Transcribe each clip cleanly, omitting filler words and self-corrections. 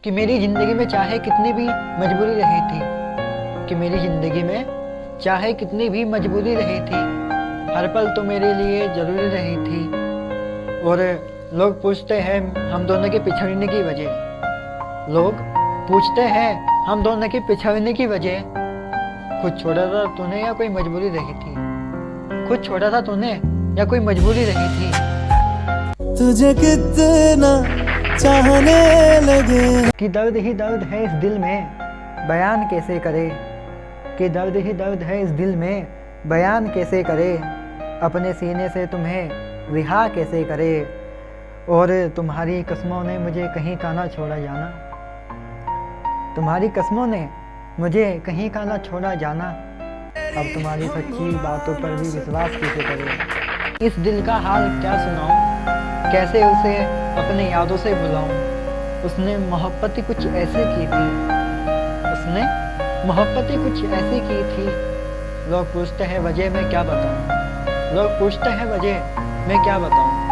कि मेरी ज़िंदगी में चाहे कितनी भी मजबूरी रही थी, कि मेरी ज़िंदगी में चाहे कितनी भी मजबूरी रही थी, हर पल तो मेरे लिए ज़रूरी रही थी। और लोग पूछते हैं हम दोनों के पिछड़ने की वजह, लोग पूछते हैं हम दोनों के पिछड़ने की वजह। खुद छोड़ा था तूने या कोई मजबूरी रही थी, खुद छोड़ा था तूने या कोई मजबूरी रही थी। तुझे कितना चाहने लगे कि दर्द ही दर्द है इस दिल में, बयान कैसे करे, कि दर्द ही दर्द है इस दिल में, बयान कैसे करे, अपने सीने से तुम्हें रिहा कैसे करे। और तुम्हारी कसमों ने मुझे कहीं का ना छोड़ा जाना, तुम्हारी कसमों ने मुझे कहीं का ना छोड़ा जाना। अब तुम्हारी सच्ची बातों पर भी विश्वास कैसे करे। इस दिल का हाल क्या सुनाऊं, कैसे उसे अपने यादों से बुलाऊं। उसने मोहब्बत ही कुछ ऐसे की थी, उसने मोहब्बत ही कुछ ऐसी की थी। लोग पूछते हैं वजह मैं क्या बताऊं, लोग पूछते हैं वजह मैं क्या बताऊं।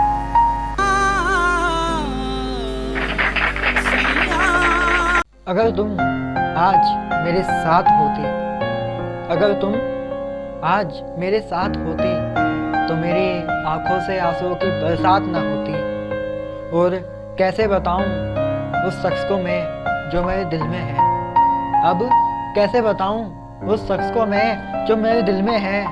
अगर तुम आज मेरे साथ होती, अगर तुम आज मेरे साथ होती, तो मेरी आंखों से आंसुओं की बरसात ना होती। और कैसे बताऊं उस शख्स को मैं जो मेरे दिल में है, अब कैसे बताऊं उस शख्स को मैं जो मेरे दिल में है,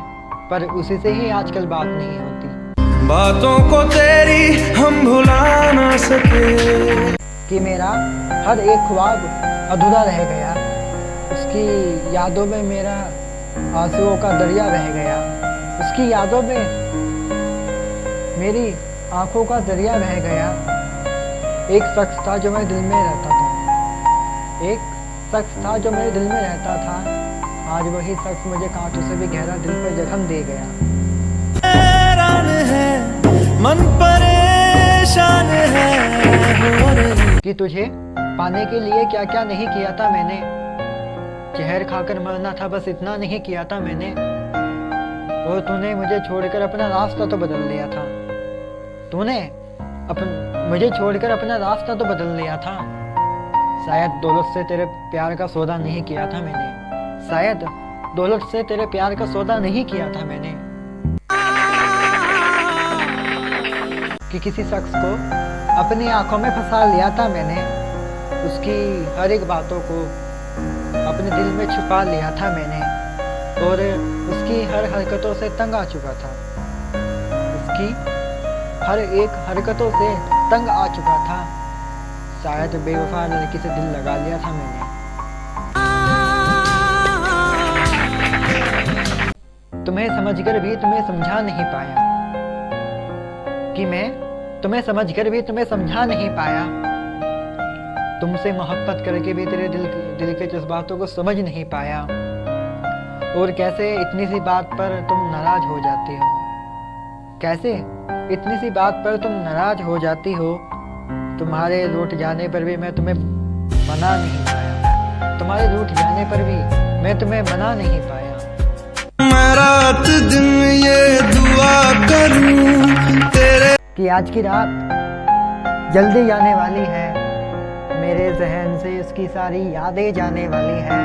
पर उसी से ही आजकल बात नहीं होती। बातों को तेरी हम भुला ना सके, कि मेरा हर एक ख्वाब अधूरा रह गया, उसकी यादों में मेरा आंसुओं का दरिया बह गया, उसकी यादों में मेरी आंखों का दरिया बह गया। एक शख्स था जो मेरे दिल में रहता था, एक शख्स था जो मेरे दिल में रहता था, आज वही शख्स मुझे कांटों से भी गहरा दिल पर जख्म दे गया। हैरान है मन परेशान है, कि तुझे पाने के लिए क्या क्या नहीं किया था मैंने, जहर खाकर मरना था बस इतना नहीं किया था मैंने। और तूने मुझे छोड़कर अपना रास्ता तो बदल लिया था, तूने मुझे छोड़कर अपना रास्ता तो बदल लिया था। शायद दौलत से तेरे प्यार का सौदा नहीं किया था मैंने, शायद दौलत से तेरे प्यार का सौदा नहीं किया था मैंने। कि किसी शख्स को अपनी आंखों में फंसा लिया था मैंने, उसकी हर एक बातों को अपने दिल में छुपा लिया था मैंने। और उसकी हर हरकतों से तंग आ चुका था, उसकी हर एक हरकतों से तंग आ चुका था। शायद बेवफा लड़की से दिल लगा लिया था मैंने। तुम्हें समझकर भी तुम्हें समझा नहीं पाया, कि मैं तुम्हें समझकर भी तुम्हें समझा नहीं पाया। तुमसे मोहब्बत करके भी तेरे दिल के जज्बातों को समझ नहीं पाया। और कैसे इतनी सी बात पर तुम नाराज हो जाती हो, कैसे इतनी सी बात पर तुम नाराज हो जाती हो। तुम्हारे रूठ जाने पर भी मैं तुम्हें मना नहीं पाया, तुम्हारे रूठ जाने पर भी मैं तुम्हें मना नहीं पाया। मैं रात दिन ये दुआ करूं तेरे, कि आज की रात जल्दी जाने वाली है, मेरे जहन से उसकी सारी यादें जाने वाली हैं।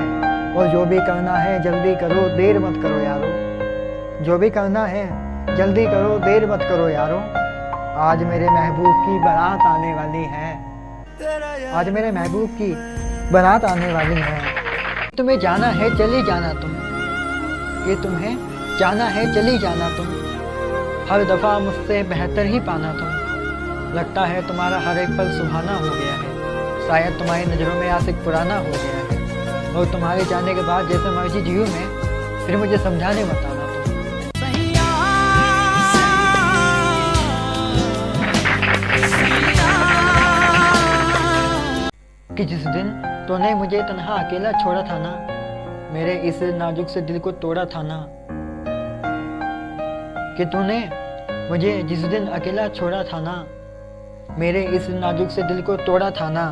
और जो भी करना है जल्दी करो, देर मत करो यारो, जो भी करना है जल्दी करो, देर मत करो यारो। आज मेरे महबूब की बारात आने वाली है, आज मेरे महबूब की बारात आने वाली है। तुम्हें जाना है चली जाना तुम, ये तुम्हें जाना है चली जाना तुम, हर दफ़ा मुझसे बेहतर ही पाना तुम। लगता है तुम्हारा हर एक पल सुहाना हो गया है, शायद तुम्हारी नज़रों में आशिक पुराना हो गया है। और तुम्हारे जाने के बाद जैसे मर्जी जियूं मैं, फिर मुझे समझाने मत आना तुम। कि जिस दिन तूने मुझे तन्हा अकेला छोड़ा था ना, मेरे इस नाजुक से दिल को तोड़ा था ना। कि तूने मुझे जिस दिन अकेला छोड़ा था ना, मेरे इस नाजुक से दिल को तोड़ा था ना।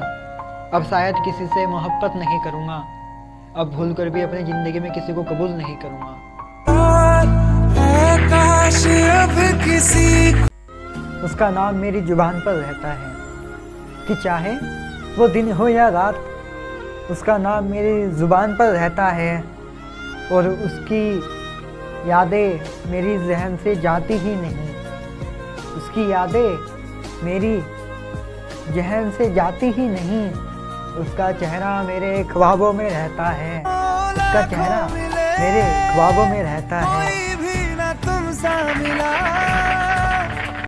अब शायद किसी से मोहब्बत नहीं करूँगा, अब भूल कर भी अपनी ज़िंदगी में किसी को कबूल नहीं करूँगा। काश अब किसी उसका नाम मेरी जुबान पर रहता है, कि चाहे वो दिन हो या रात, उसका नाम मेरी ज़ुबान पर रहता है और उसकी यादें मेरी जहन से जाती ही नहीं। उसकी यादें मेरी जहन से जाती ही नहीं। उसका चेहरा मेरे ख्वाबों में रहता है। उसका चेहरा मेरे ख्वाबों में रहता है। कोई भी ना तुम सा मिला।